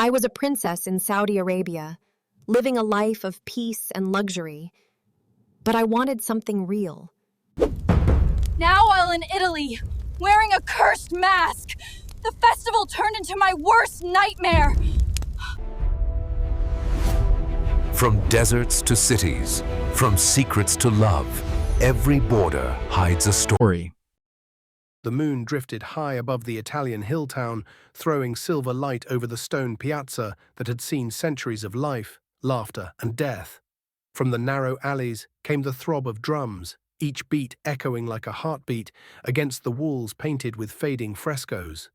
I was a princess in Saudi Arabia, living a life of peace and luxury, but I wanted something real. Now while in Italy, wearing a cursed mask, the festival turned into my worst nightmare. From deserts to cities, from secrets to love, every border hides a story. The moon drifted high above the Italian hill town, throwing silver light over the stone piazza that had seen centuries of life, laughter, and death. From the narrow alleys came the throb of drums, each beat echoing like a heartbeat against the walls painted with fading frescoes.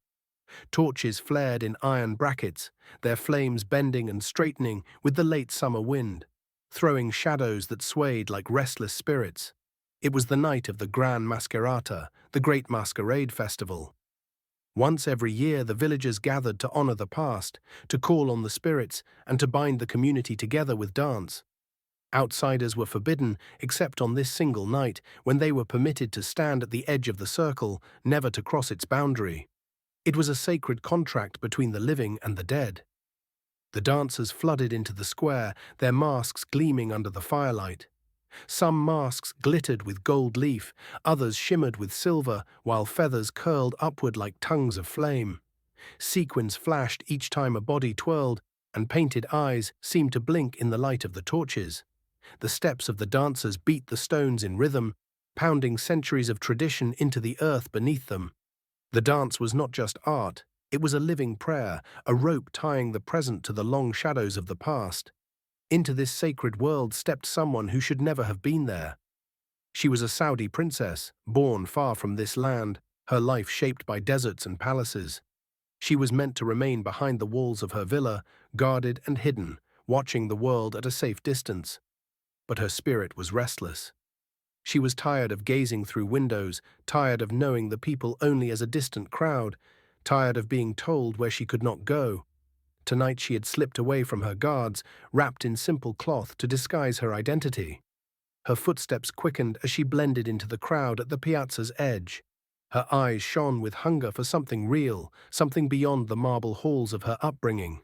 Torches flared in iron brackets, their flames bending and straightening with the late summer wind, throwing shadows that swayed like restless spirits. It was the night of the Gran Mascherata, the great masquerade festival. Once every year, the villagers gathered to honor the past, to call on the spirits, and to bind the community together with dance. Outsiders were forbidden, except on this single night, when they were permitted to stand at the edge of the circle, never to cross its boundary. It was a sacred contract between the living and the dead. The dancers flooded into the square, their masks gleaming under the firelight. Some masks glittered with gold leaf, others shimmered with silver, while feathers curled upward like tongues of flame. Sequins flashed each time a body twirled, and painted eyes seemed to blink in the light of the torches. The steps of the dancers beat the stones in rhythm, pounding centuries of tradition into the earth beneath them. The dance was not just art, it was a living prayer, a rope tying the present to the long shadows of the past. Into this sacred world stepped someone who should never have been there. She was a Saudi princess, born far from this land, her life shaped by deserts and palaces. She was meant to remain behind the walls of her villa, guarded and hidden, watching the world at a safe distance. But her spirit was restless. She was tired of gazing through windows, tired of knowing the people only as a distant crowd, tired of being told where she could not go. Tonight she had slipped away from her guards, wrapped in simple cloth to disguise her identity. Her footsteps quickened as she blended into the crowd at the piazza's edge. Her eyes shone with hunger for something real, something beyond the marble halls of her upbringing.